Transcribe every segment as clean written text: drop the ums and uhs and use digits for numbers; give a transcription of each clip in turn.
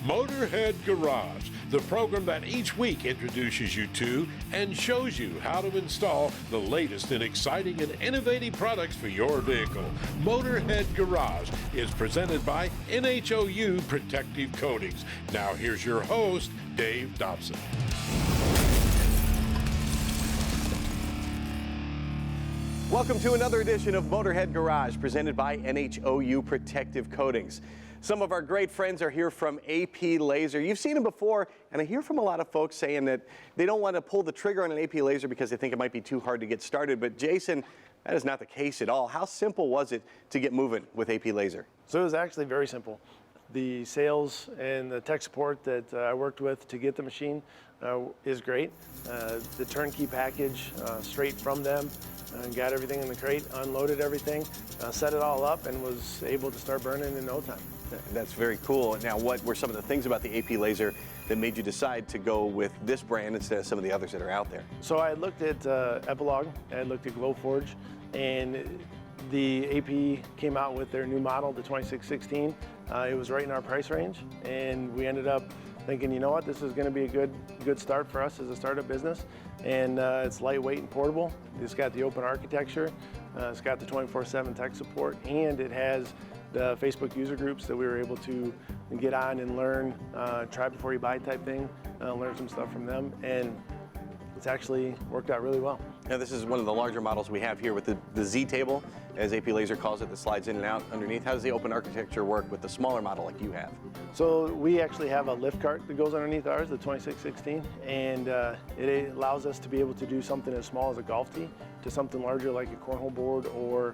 Motorhead Garage, the program that each week introduces you to and shows you how to install the latest in exciting and innovative products for your vehicle. Motorhead Garage is presented by NHOU Protective Coatings. Now here's your host, Dave Dobson. Welcome to another edition of Motorhead Garage, presented by NHOU Protective Coatings. Some of our great friends are here from AP Lazer. You've seen them before, and I hear from a lot of folks saying that they don't want to pull the trigger on an AP Lazer because they think it might be too hard to get started. But Jason, that is not the case at all. How simple was it to get moving with AP Lazer? So it was actually very simple. The sales and the tech support that I worked with to get the machine is great. The turnkey package straight from them, got everything in the crate, unloaded everything, set it all up, and was able to start burning in no time. That's very cool. Now, what were some of the things about the AP Lazer that made you decide to go with this brand instead of some of the others that are out there? So I looked at Epilogue, I looked at Glowforge, and the AP came out with their new model, the 2616. It was right in our price range, and we ended up thinking, you know what, this is going to be a good start for us as a startup business. And it's lightweight and portable. It's got the open architecture. It's got the 24/7 tech support, and it has the Facebook user groups that we were able to get on and learn, try before you buy type thing, learn some stuff from them, and it's actually worked out really well. Now, this is one of the larger models we have here with the Z table, as AP Lazer calls it, that slides in and out underneath. How does the open architecture work with the smaller model like you have? So we actually have a lift cart that goes underneath ours, the 2616, and it allows us to be able to do something as small as a golf tee to something larger like a cornhole board or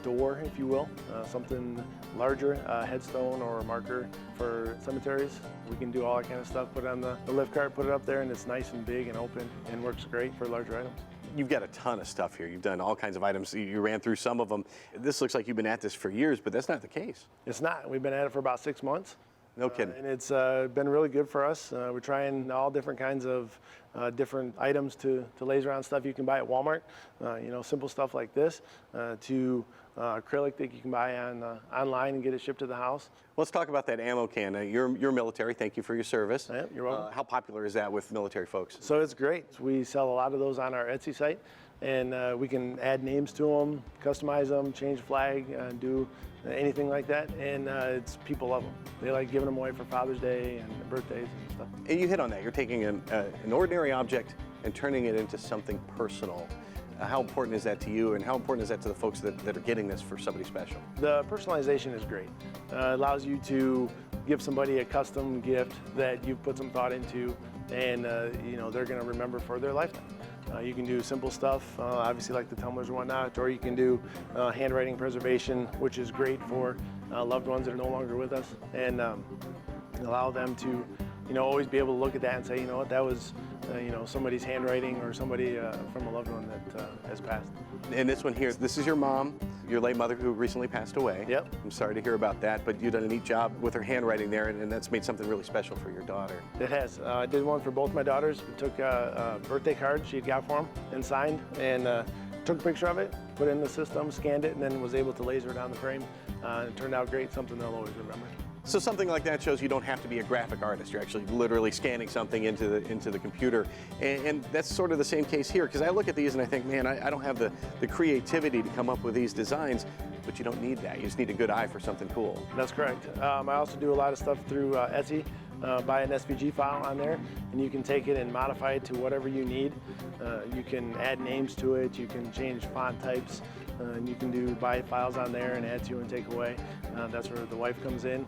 door, if you will, something larger, a headstone or a marker for cemeteries. We can do all that kind of stuff, put it on the lift cart, put it up there, and it's nice and big and open and works great for larger items. You've got a ton of stuff here. You've done all kinds of items. You ran through some of them. This looks like you've been at this for years, but that's not the case. It's not. We've been at it for about 6 months. No kidding. And it's been really good for us. We're trying all different kinds of different items to laser on stuff you can buy at Walmart. Simple stuff like this to acrylic that you can buy online and get it shipped to the house. Let's talk about that ammo can. You're military. Thank you for your service. Yeah, you're welcome. How popular is that with military folks? So it's great. We sell a lot of those on our Etsy site, and we can add names to them, customize them, change flag, do anything like that, and people love them. They like giving them away for Father's Day and birthdays and stuff. And you hit on that. You're taking an ordinary object and turning it into something personal. How important is that to you, and how important is that to the folks that are getting this for somebody special? The personalization is great. It allows you to give somebody a custom gift that you've put some thought into, and they're going to remember for their lifetime. You can do simple stuff, obviously like the tumblers and whatnot, or you can do handwriting preservation, which is great for loved ones that are no longer with us, and allow them to always be able to look at that and say, you know what, that was somebody's handwriting or somebody from a loved one that has passed. And this one here, this is your mom, your late mother who recently passed away. Yep. I'm sorry to hear about that, but you've done a neat job with her handwriting there, and that's made something really special for your daughter. It has. I did one for both my daughters. We took a birthday card she had got for them and signed, and took a picture of it, put it in the system, scanned it, and then was able to laser it on the frame. It turned out great, something they'll always remember. So something like that shows you don't have to be a graphic artist. You're actually literally scanning something into the computer. And that's sort of the same case here, because I look at these and I think, man, I don't have the creativity to come up with these designs, but you don't need that. You just need a good eye for something cool. That's correct. I also do a lot of stuff through Etsy. Buy an SVG file on there, and you can take it and modify it to whatever you need. You can add names to it, you can change font types, and you can buy files on there and add to and take away. That's where the wife comes in.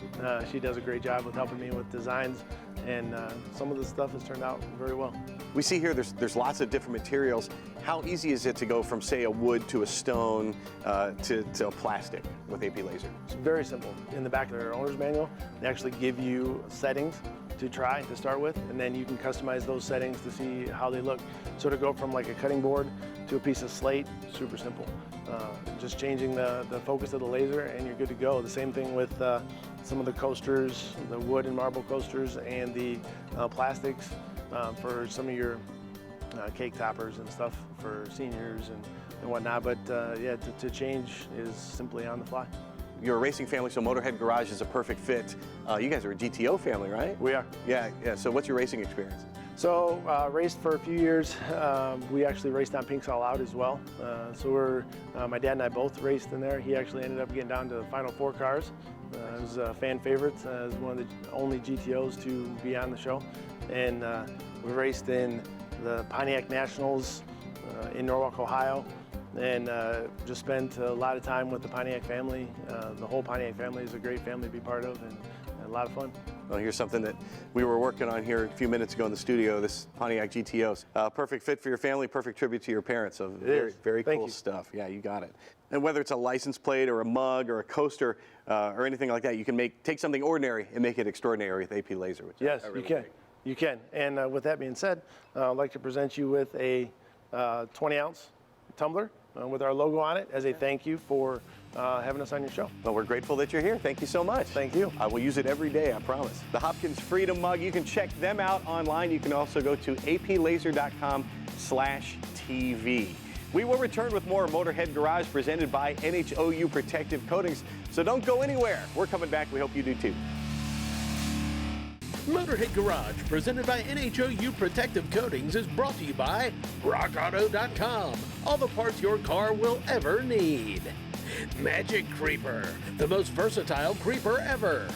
She does a great job with helping me with designs, and some of the stuff has turned out very well. We see here there's lots of different materials. How easy is it to go from, say, a wood to a stone to a plastic with AP Lazer? It's very simple. In the back of their owner's manual, they actually give you settings to try to start with, and then you can customize those settings to see how they look. So to go from like a cutting board to a piece of slate, super simple. Just changing the focus of the laser and you're good to go. The same thing with some of the coasters, the wood and marble coasters, and the plastics for some of your cake toppers and stuff for seniors and whatnot. But yeah, to change is simply on the fly. you're a racing family, so Motorhead Garage is a perfect fit. You guys are a GTO family, right? We are. Yeah. So what's your racing experience? So raced for a few years. We actually raced on Pink's All Out as well. My dad and I both raced in there. He actually ended up getting down to the final 4 cars. It was a fan favorite. It was one of the only GTOs to be on the show. And we raced in the Pontiac Nationals in Norwalk, Ohio. And just spent a lot of time with the Pontiac family. The whole Pontiac family is a great family to be part of, and a lot of fun. Well, here's something that we were working on here a few minutes ago in the studio, this Pontiac GTOs. Perfect fit for your family, perfect tribute to your parents. So very cool stuff. Yeah, you got it. And whether it's a license plate or a mug or a coaster or anything like that, you can take something ordinary and make it extraordinary with AP Lazer. Which yes, I really you can. like. You can. And with that being said, I'd like to present you with a 20-ounce tumbler with our logo on it as a thank you for having us on your show. Well, we're grateful that you're here. Thank you so much. Thank you. I will use it every day, I promise. The Hopkins Freedom Mug, you can check them out online. You can also go to aplazer.com/TV. We will return with more Motorhead Garage presented by NHOU Protective Coatings. So don't go anywhere. We're coming back. We hope you do too. Motorhead Garage, presented by NHOU Protective Coatings, is brought to you by RockAuto.com. All the parts your car will ever need. Magic Creeper, the most versatile creeper ever.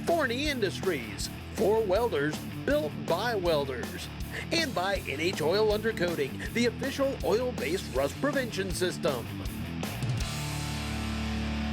Forney Industries, for welders built by welders. And by Oil Undercoating, the official oil-based rust prevention system.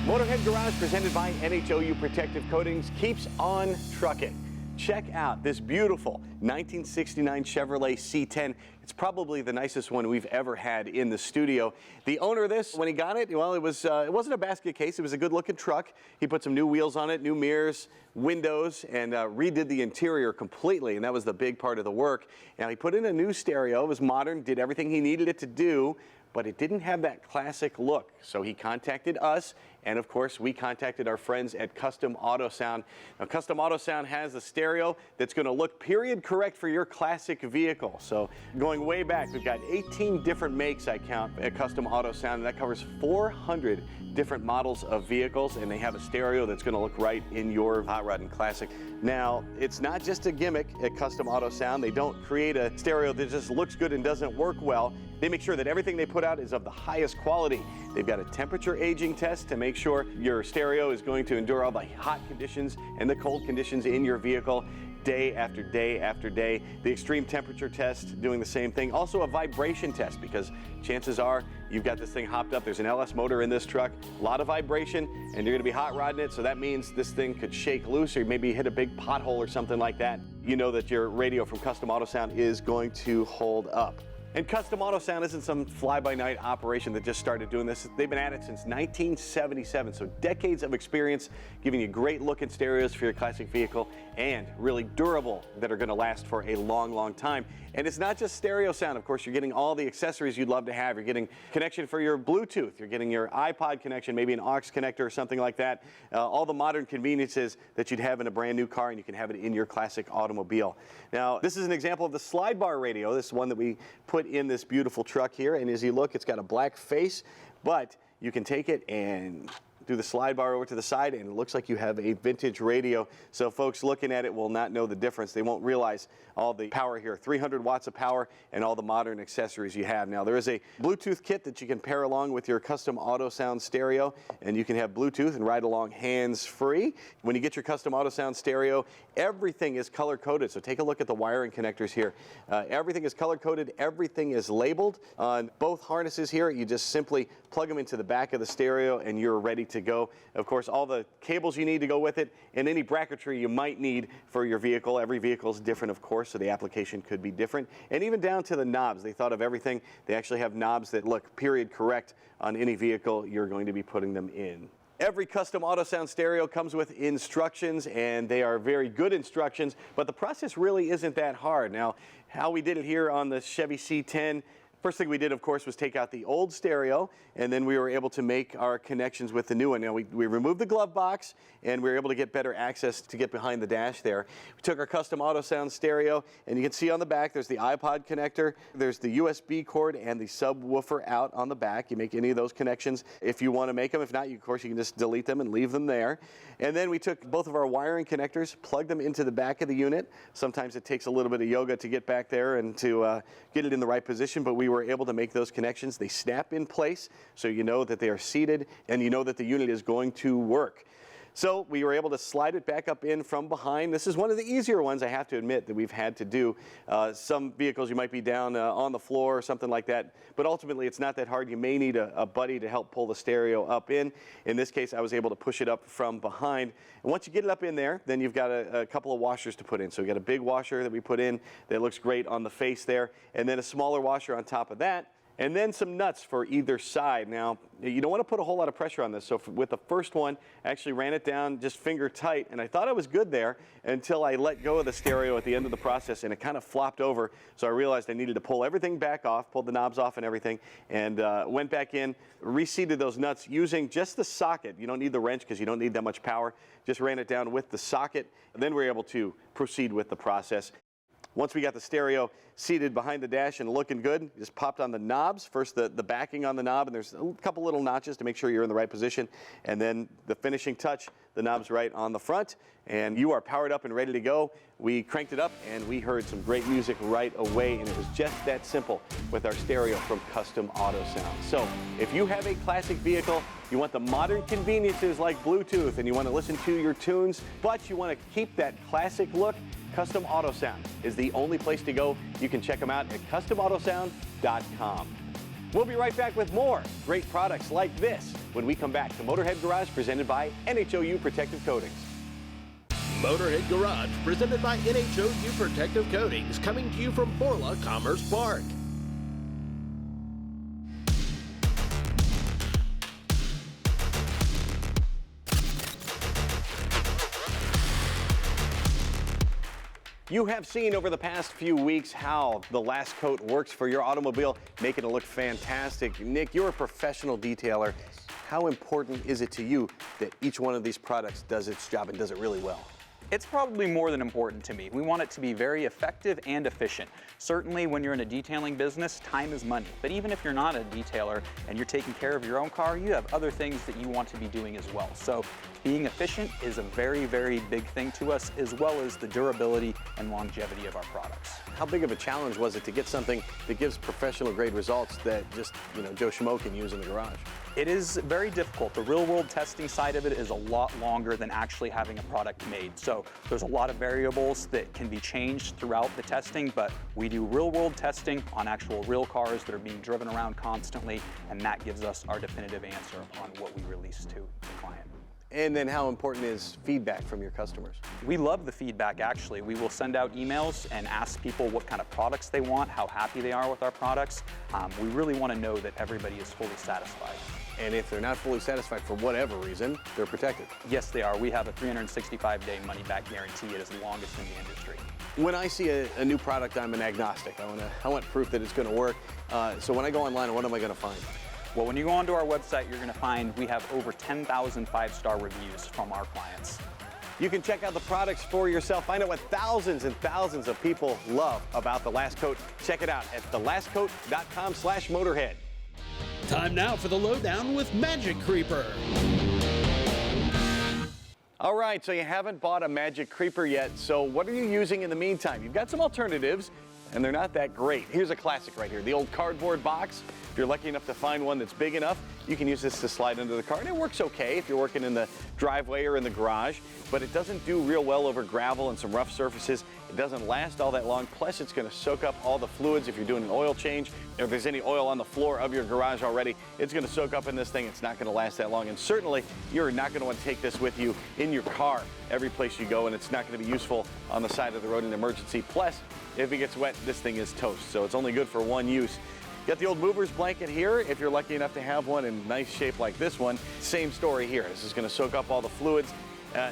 Motorhead Garage presented by NHOU Protective Coatings keeps on trucking. Check out this beautiful 1969 Chevrolet C10. It's probably the nicest one we've ever had in the studio. The owner of this, when he got it, well, it wasn't a basket case. It was a good-looking truck. He put some new wheels on it, new mirrors, windows, and redid the interior completely, and that was the big part of the work. Now, he put in a new stereo. It was modern, did everything he needed it to do, but it didn't have that classic look. So he contacted us, and of course, we contacted our friends at Custom Autosound. Now, Custom Autosound has a stereo that's going to look period correct for your classic vehicle. So going way back, we've got 18 different makes, I count, at Custom Autosound, and that covers 400 different models of vehicles, and they have a stereo that's going to look right in your hot rod and classic. Now, it's not just a gimmick at Custom Autosound. They don't create a stereo that just looks good and doesn't work well. They make sure that everything they put out is of the highest quality. They've got a temperature aging test to make sure your stereo is going to endure all the hot conditions and the cold conditions in your vehicle day after day after day. The extreme temperature test, doing the same thing. Also a vibration test, because chances are you've got this thing hopped up. There's an LS motor in this truck, a lot of vibration, and you're going to be hot rodding it, so that means this thing could shake loose or maybe hit a big pothole or something like that. You know that your radio from Custom Autosound is going to hold up. And Custom Autosound isn't some fly-by-night operation that just started doing this. They've been at it since 1977, so decades of experience giving you great looking stereos for your classic vehicle and really durable that are going to last for a long, long time. And it's not just stereo sound. Of course, you're getting all the accessories you'd love to have. You're getting connection for your Bluetooth. You're getting your iPod connection, maybe an aux connector or something like that. All the modern conveniences that you'd have in a brand new car, and you can have it in your classic automobile. Now, this is an example of the slide bar radio. This is one that we put in this beautiful truck here. And as you look, it's got a black face, but you can take it and do the slide bar over to the side, and it looks like you have a vintage radio. So folks looking at it will not know the difference. They won't realize all the power here, 300 watts of power and all the modern accessories you have. Now, there is a Bluetooth kit that you can pair along with your Custom Autosound stereo, and you can have Bluetooth and ride along hands-free. When you get your Custom Autosound stereo, everything is color-coded. So take a look at the wiring connectors here. Everything is color-coded. Everything is labeled. On both harnesses here, you just simply plug them into the back of the stereo, and you're ready to go. Of course, all the cables you need to go with it, and any bracketry you might need for your vehicle. Every vehicle is different, of course, so the application could be different. And even down to the knobs. They thought of everything. They actually have knobs that look period correct on any vehicle you're going to be putting them in. Every Custom Autosound stereo comes with instructions, and they are very good instructions, but the process really isn't that hard. Now, how we did it here on the Chevy C10, First thing we did, of course, was take out the old stereo, and then we were able to make our connections with the new one. Now, we removed the glove box, and we were able to get better access to get behind the dash there. We took our custom Autosound stereo, and you can see on the back there's the iPod connector, there's the USB cord, and the subwoofer out on the back. You make any of those connections if you want to make them. If not, of course, you can just delete them and leave them there. And then we took both of our wiring connectors, plugged them into the back of the unit. Sometimes it takes a little bit of yoga to get back there and to get it in the right position, but we were able to make those connections. They snap in place, so you know that they are seated and you know that the unit is going to work. So we were able to slide it back up in from behind. This is one of the easier ones, I have to admit, that we've had to do. Some vehicles you might be down on the floor or something like that, but ultimately it's not that hard. You may need a buddy to help pull the stereo up in. In this case, I was able to push it up from behind. And once you get it up in there, then you've got a couple of washers to put in. So we've got a big washer that we put in that looks great on the face there, and then a smaller washer on top of that. And then some nuts for either side. Now, you don't want to put a whole lot of pressure on this. So with the first one, I actually ran it down just finger tight, and I thought I was good there until I let go of the stereo at the end of the process, and it kind of flopped over. So I realized I needed to pull everything back off, pulled the knobs off and everything, and went back in, reseated those nuts using just the socket. You don't need the wrench because you don't need that much power. Just ran it down with the socket, and then we were able to proceed with the process. Once we got the stereo seated behind the dash and looking good, just popped on the knobs. First the backing on the knob, and there's a couple little notches to make sure you're in the right position. And then the finishing touch, the knob's right on the front. And you are powered up and ready to go. We cranked it up and we heard some great music right away, and it was just that simple with our stereo from Custom Autosound. So if you have a classic vehicle, you want the modern conveniences like Bluetooth, and you want to listen to your tunes, but you want to keep that classic look, Custom Autosound is the only place to go. You can check them out at customautosound.com. We'll be right back with more great products like this when we come back to Motorhead Garage, presented by NHOU Protective Coatings. Motorhead Garage, presented by NHOU Protective Coatings, coming to you from Borla Commerce Park. You have seen over the past few weeks how the last coat works for your automobile, making it look fantastic. Nick, you're a professional detailer. How important is it to you that each one of these products does its job and does it really well? It's probably more than important to me. We want it to be very effective and efficient. Certainly when you're in a detailing business, time is money. But even if you're not a detailer and you're taking care of your own car, you have other things that you want to be doing as well. So being efficient is a very, very big thing to us, as well as the durability and longevity of our products. How big of a challenge was it to get something that gives professional grade results that just, Joe Schmo can use in the garage? It is very difficult. The real-world testing side of it is a lot longer than actually having a product made. So there's a lot of variables that can be changed throughout the testing, but we do real-world testing on actual real cars that are being driven around constantly, and that gives us our definitive answer on what we release to the client. And then how important is feedback from your customers? We love the feedback, actually. We will send out emails and ask people what kind of products they want, how happy they are with our products. We really want to know that everybody is fully satisfied. And if they're not fully satisfied for whatever reason, they're protected. Yes, they are. We have a 365-day money-back guarantee. It is the longest in the industry. When I see a new product, I'm an agnostic. I want proof that it's going to work. So when I go online, what am I going to find? Well, when you go onto our website, you're going to find we have over 10,000 five-star reviews from our clients. You can check out the products for yourself. Find out what thousands and thousands of people love about the Last Coat. Check it out at thelastcoat.com/Motorhead. Time now for the lowdown with Magic Creeper. All right, so you haven't bought a Magic Creeper yet, so what are you using in the meantime? You've got some alternatives, and they're not that great. Here's a classic right here, the old cardboard box. If you're lucky enough to find one that's big enough, you can use this to slide under the car, and it works okay if you're working in the driveway or in the garage, but it doesn't do real well over gravel and some rough surfaces. It doesn't last all that long, plus it's going to soak up all the fluids if you're doing an oil change. If there's any oil on the floor of your garage already, it's going to soak up in this thing. It's not going to last that long, and certainly you're not going to want to take this with you in your car every place you go, and it's not going to be useful on the side of the road in an emergency. Plus, if it gets wet, this thing is toast, so it's only good for one use. Got the old mover's blanket here, if you're lucky enough to have one in nice shape like this one. Same story here. This is going to soak up all the fluids.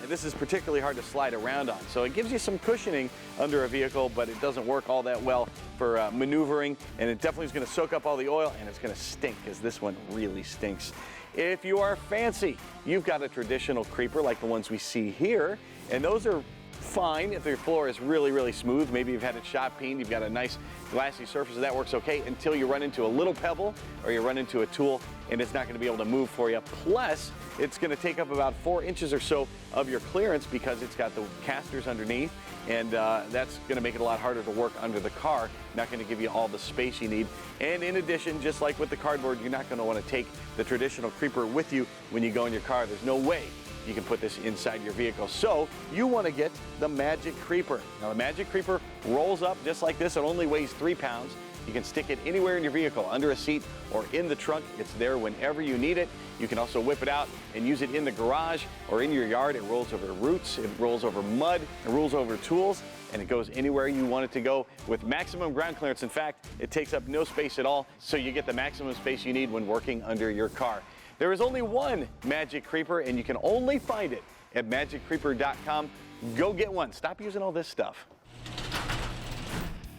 This is particularly hard to slide around on. So it gives you some cushioning under a vehicle, but it doesn't work all that well for maneuvering. And it definitely is going to soak up all the oil, and it's going to stink, because this one really stinks. If you are fancy, you've got a traditional creeper like the ones we see here, and those are fine if your floor is really, really smooth. Maybe you've had it shot peened, you've got a nice glassy surface, that works okay until you run into a little pebble or you run into a tool, and it's not going to be able to move for you. Plus, it's going to take up about 4 inches or so of your clearance because it's got the casters underneath, and that's going to make it a lot harder to work under the car, not going to give you all the space you need. And in addition, just like with the cardboard, you're not going to want to take the traditional creeper with you when you go in your car. There's no way you can put this inside your vehicle. So you want to get the Magic Creeper. Now the Magic Creeper rolls up just like this. It only weighs 3 pounds. You can stick it anywhere in your vehicle, under a seat or in the trunk. It's there whenever you need it. You can also whip it out and use it in the garage or in your yard. It rolls over roots, it rolls over mud, it rolls over tools, and it goes anywhere you want it to go with maximum ground clearance. In fact, it takes up no space at all, so you get the maximum space you need when working under your car. There is only one Magic Creeper, and you can only find it at magiccreeper.com. Go get one. Stop using all this stuff.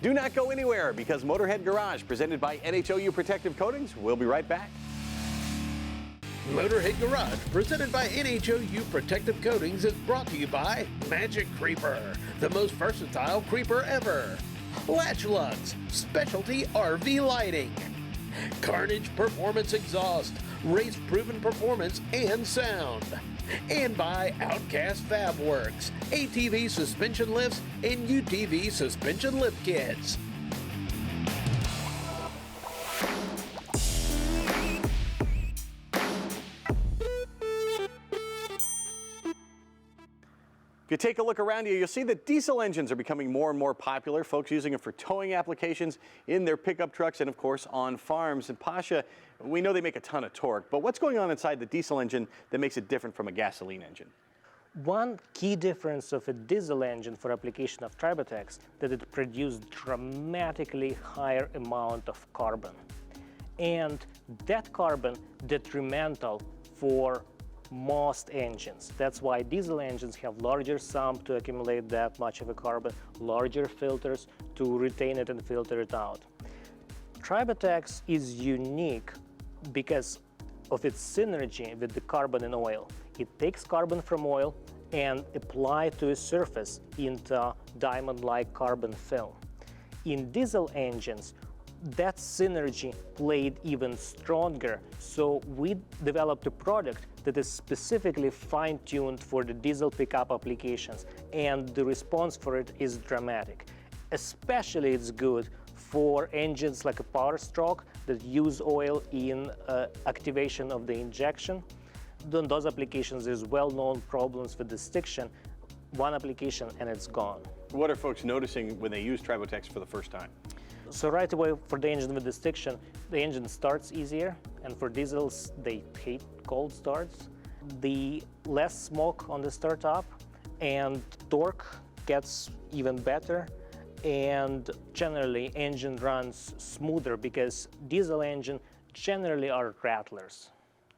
Do not go anywhere, because Motorhead Garage, presented by NHOU Protective Coatings, will be right back. Motorhead Garage, presented by NHOU Protective Coatings, is brought to you by Magic Creeper, the most versatile creeper ever. Latch Lugs, specialty RV lighting. KARNAGE Performance Exhaust, race-proven performance and sound. And by OUTKAST Fab Works, ATV suspension lifts and UTV suspension lift kits. If you take a look around you, you'll see that diesel engines are becoming more and more popular. Folks using them for towing applications in their pickup trucks and, of course, on farms. And Pasha, we know they make a ton of torque, but what's going on inside the diesel engine that makes it different from a gasoline engine? One key difference of a diesel engine for application of Tribotex that it produced dramatically higher amount of carbon. And that carbon detrimental for most engines. That's why diesel engines have larger sump to accumulate that much of a carbon, larger filters to retain it and filter it out. Tribotex is unique because of its synergy with the carbon in oil. It takes carbon from oil and apply to a surface into diamond-like carbon film. In diesel engines, that synergy played even stronger, so we developed a product that is specifically fine-tuned for the diesel pickup applications, and the response for it is dramatic. Especially it's good for engines like a Power Stroke that use oil in activation of the injection. In those applications, there's well-known problems with the stiction. One application and it's gone. What are folks noticing when they use Tribotex for the first time? So right away, for the engine with the stiction, the engine starts easier, and for diesels, they hate cold starts. The less smoke on the startup, and torque gets even better, and generally engine runs smoother because diesel engine generally are rattlers.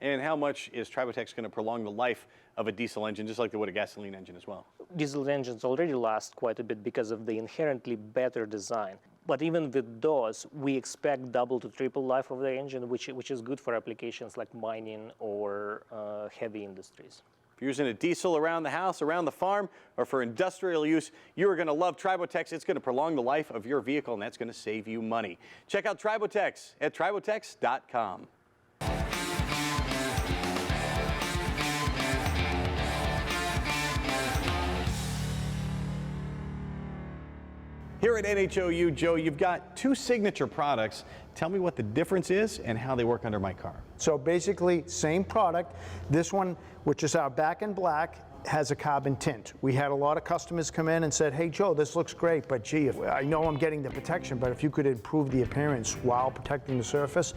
And how much is Tribotex going to prolong the life of a diesel engine, just like they would a gasoline engine as well? Diesel engines already last quite a bit because of the inherently better design. But even with those, we expect double to triple life of the engine, which is good for applications like mining or heavy industries. If you're using a diesel around the house, around the farm, or for industrial use, you are going to love Tribotex. It's going to prolong the life of your vehicle, and that's going to save you money. Check out Tribotex at tribotex.com. Here at NHOU, Joe, you've got two signature products. Tell me what the difference is and how they work under my car. So basically, same product. This one, which is our back in black, has a carbon tint. We had a lot of customers come in and said, hey Joe, this looks great, but gee, I know I'm getting the protection, but if you could improve the appearance while protecting the surface,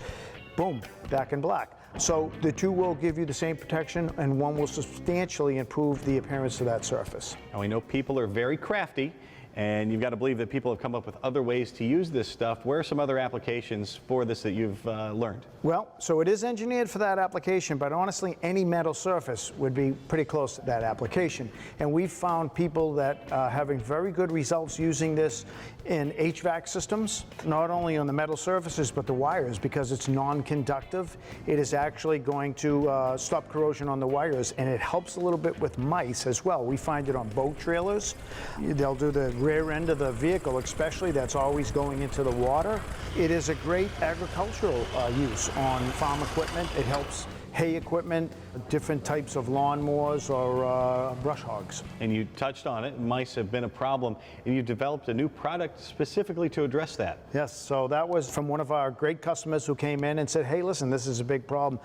boom, back in black. So the two will give you the same protection, and one will substantially improve the appearance of that surface. Now we know people are very crafty, And you've got to believe that people have come up with other ways to use this stuff. Where are some other applications for this that you've learned? Well, so it is engineered for that application, but honestly, any metal surface would be pretty close to that application. And we've found people that are having very good results using this in HVAC systems, not only on the metal surfaces, but the wires, because it's non-conductive. It is actually going to stop corrosion on the wires, and it helps a little bit with mice as well. We find it on boat trailers. They'll do the rear end of the vehicle, especially, that's always going into the water. It is a great agricultural use on farm equipment. It helps hay equipment, different types of lawnmowers or brush hogs. And you touched on it, mice have been a problem, and you've developed a new product specifically to address that. Yes, so that was from one of our great customers who came in and said, hey, listen, this is a big problem.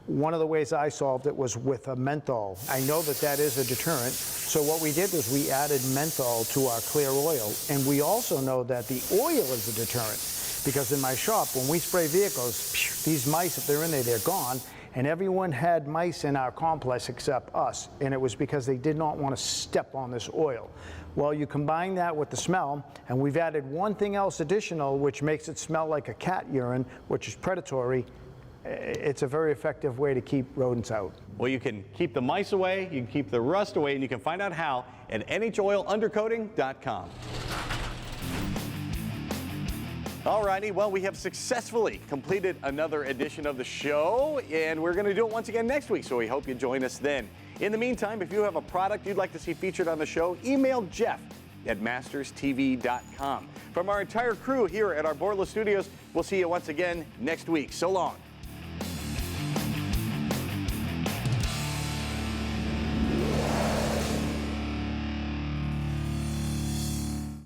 One of the ways I solved it was with a menthol. I know that that is a deterrent, so what we did was we added menthol to our clear oil, and we also know that the oil is a deterrent, because in my shop, when we spray vehicles, these mice, if they're in there, they're gone. And everyone had mice in our complex except us, and it was because they did not want to step on this oil. Well, you combine that with the smell, and we've added one thing else additional, which makes it smell like a cat urine, which is predatory. It's a very effective way to keep rodents out. Well, you can keep the mice away, you can keep the rust away, and you can find out how at NHOILundercoating.com. Alrighty, well, we have successfully completed another edition of the show, and we're going to do it once again next week, so we hope you join us then. In the meantime, if you have a product you'd like to see featured on the show, email Jeff at masterstv.com. From our entire crew here at our Borla Studios, we'll see you once again next week. So long.